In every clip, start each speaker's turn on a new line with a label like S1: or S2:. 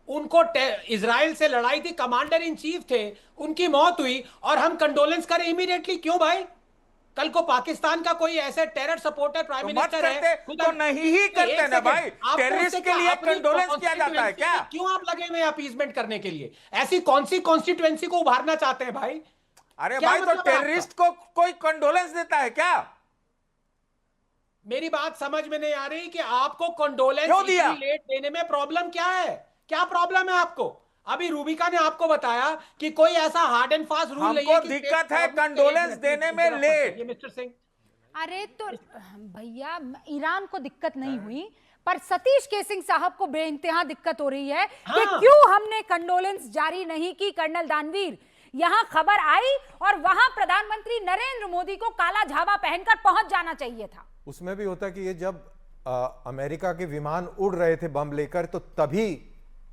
S1: उनको इजराइल से लड़ाई थी, कमांडर इन चीफ थे, उनकी मौत हुई और हम कंडोलेंस करें इमीडिएटली? क्यों भाई? कल को पाकिस्तान का कोई ऐसे टेरर सपोर्टर प्राइम
S2: तो मत
S1: मिनिस्टर है,
S2: करते
S1: खुदा
S2: तो नहीं ही करते
S1: एक
S2: ना
S1: सेकंड,
S2: भाई।
S1: आपको
S2: टेररिस्ट
S1: उससे
S2: के
S1: क्या
S2: लिए
S1: अपनी
S2: कंडोलेंस किया जाता है
S1: constituency
S2: क्या?
S1: में क्यों आप लगे हुए हैं अपीसमेंट करने के लिए? ऐसी कौन सी कॉन्स्टिट्यूएंसी को उभारना चाहते हैं भाई?
S2: अरे
S1: क्या
S2: भाई, तो
S1: मतलब है आपका?
S2: टेररिस्ट को कोई कंडोलेंस देता है क्या?
S1: मेरी बात समझ में नहीं आ रही कि आपको कंडोलेंस
S2: क्यों दिया?
S1: इतनी लेट देने में प्रॉब्लम क्या है? क्या प्रॉब्लम है आपको? अभी रूबिका ने आपको बताया कि कोई ऐसा हार्ड एंड फास्ट रूल नहीं है
S2: हमको
S1: कि
S2: दिक्कत है कंडोलेंस देने में लेट।
S1: ये मिस्टर सिंह,
S3: अरे तो भैया, ईरान को दिक्कत नहीं हुई, पर सतीश केसिंग साहब को बेइंतहा दिक्कत हो रही है कि
S1: हाँ।
S3: क्यों हमने कंडोलेंस जारी नहीं की। कर्नल दानवीर, यहां खबर आई और वहां प्रधानमंत्री नरेंद्र मोदी को काला झाबा पहनकर पहुंच जाना चाहिए था।
S4: उसमें भी होता कि ये जब अमेरिका के विमान उड़ रहे थे बम लेकर, तो तभी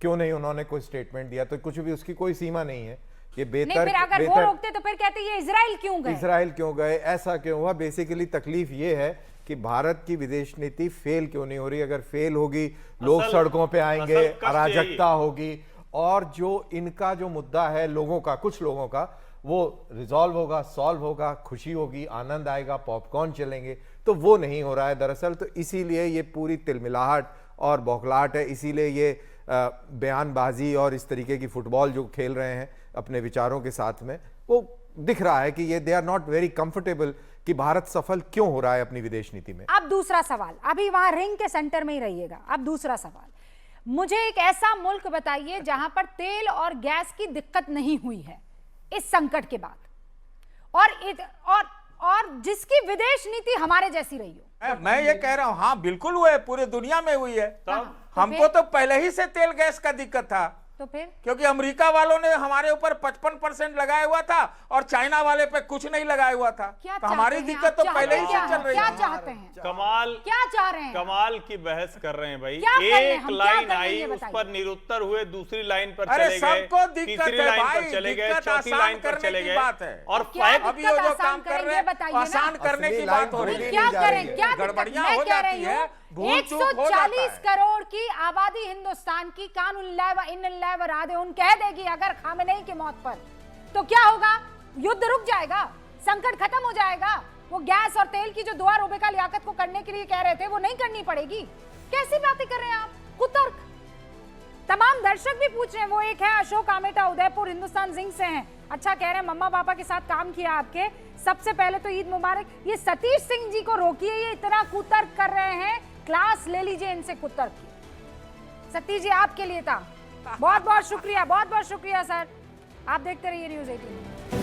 S4: क्यों नहीं उन्होंने कोई स्टेटमेंट दिया? तो कुछ भी उसकी कोई सीमा नहीं है। ये
S3: नहीं, फिर अगर वो रोकते तो फिर कहते ये इजराइल क्यों गए,
S4: इजराइल क्यों गए, ऐसा क्यों हुआ? बेसिकली तकलीफ ये है कि भारत की विदेश नीति फेल क्यों नहीं हो रही। अगर फेल होगी, लोग सड़कों पे आएंगे, अराजकता होगी, और जो इनका जो मुद्दा है लोगों का, कुछ लोगों का, वो रिजॉल्व होगा, सॉल्व होगा, खुशी होगी, आनंद आएगा, पॉपकॉर्न चलेंगे। तो वो नहीं हो रहा है दरअसल। तो इसीलिए ये पूरी तिलमिलाहट और बौखलाहट है। इसीलिए ये बयानबाजी और इस तरीके की फुटबॉल जो खेल रहे हैं अपने विचारों के साथ में, वो दिख रहा है कि ये they are not very comfortable कि भारत सफल क्यों हो रहा है अपनी विदेश नीति में।
S3: अब दूसरा सवाल, अभी वहां रिंग के सेंटर में ही रहिएगा। अब दूसरा सवाल, मुझे एक ऐसा मुल्क बताइए जहां पर तेल और गैस की दिक्कत नहीं हुई है इस संकट के बाद, और जिसकी विदेश नीति हमारे जैसी रही हो।
S2: मैं ये कह रहा हूं, हाँ बिल्कुल हुए, पूरे दुनिया में हुई है। हमको
S3: फिर?
S2: तो पहले ही से तेल गैस का दिक्कत था,
S3: तो फिर
S2: क्योंकि अमेरिका वालों ने हमारे ऊपर 55% लगाया हुआ था और चाइना वाले पे कुछ नहीं लगाया हुआ था।
S3: क्या
S2: तो हमारी
S3: चाहते हैं
S2: दिक्कत तो
S3: आप?
S2: पहले ही से
S3: क्या
S2: चल रही
S3: क्या
S2: है।
S3: चाहते हैं?
S5: कमाल,
S3: क्या चाह रहे हैं?
S5: कमाल की बहस कर रहे हैं भाई।
S3: क्या कर रहे हैं?
S5: एक
S3: हम क्या
S5: लाइन
S3: कर रहे हैं
S5: आई,
S3: ये
S5: उस
S3: बताइए।
S5: पर निरुत्तर हुए, दूसरी लाइन पर
S2: अरे
S5: चले गए,
S2: सबको दिक्कत
S5: तीसरी
S2: है
S5: लाइन
S2: भाई,
S5: पर चले गए,
S2: दिक्कत
S5: चौथी
S2: आसान
S5: लाइन पर
S2: करने
S5: चले
S2: की
S5: गए
S2: बात है।
S5: और
S3: क्या
S5: फैक्ट
S2: अब ये जो
S3: आसान
S2: काम कर
S3: करेंगे
S2: रहे हैं,
S3: बताइए ना।
S2: आसान करने की
S4: असली
S2: बात
S4: लाइन
S2: हो रही
S4: बोली
S2: है।
S3: क्या
S4: नहीं जा रही
S3: करें?
S4: है।
S3: क्या दिक्कत?
S2: गड़बड़ियां
S3: मैं
S2: हो
S3: कह
S2: जाती
S3: रही
S2: है,
S3: हूँ
S2: भूल चूक हो जाता
S3: 140
S2: है।
S3: करोड़ की आबादी हिंदुस्तान की उन कह देगी अगर खामेनेई की मौत पर, तो क्या होगा? युद्ध रुक जाएगा, संकट खत्म हो जाएगा। वो गैस और तेल की जो दुआ रूबिका लियाकत को करने के लिए कह रहे थे वो नहीं करनी पड़ेगी। कैसी बातें कर रहे हैं आप? कुतर्क। तमाम दर्शक भी पूछ रहे हैं। वो एक है अशोक आमेटा, उदयपुर हिंदुस्तान जिंक से हैं। अच्छा कह रहे हैं, मम्मा पापा के साथ काम किया आपके, सबसे पहले तो ईद मुबारक। ये सतीश सिंह जी को रोकिए, ये इतना कुतर्क कर रहे हैं, क्लास ले लीजिए इनसे कुतर्क की। सतीश जी आपके लिए था। बहुत बहुत शुक्रिया, बहुत बहुत शुक्रिया सर। आप देखते रहिए न्यूज़ 18।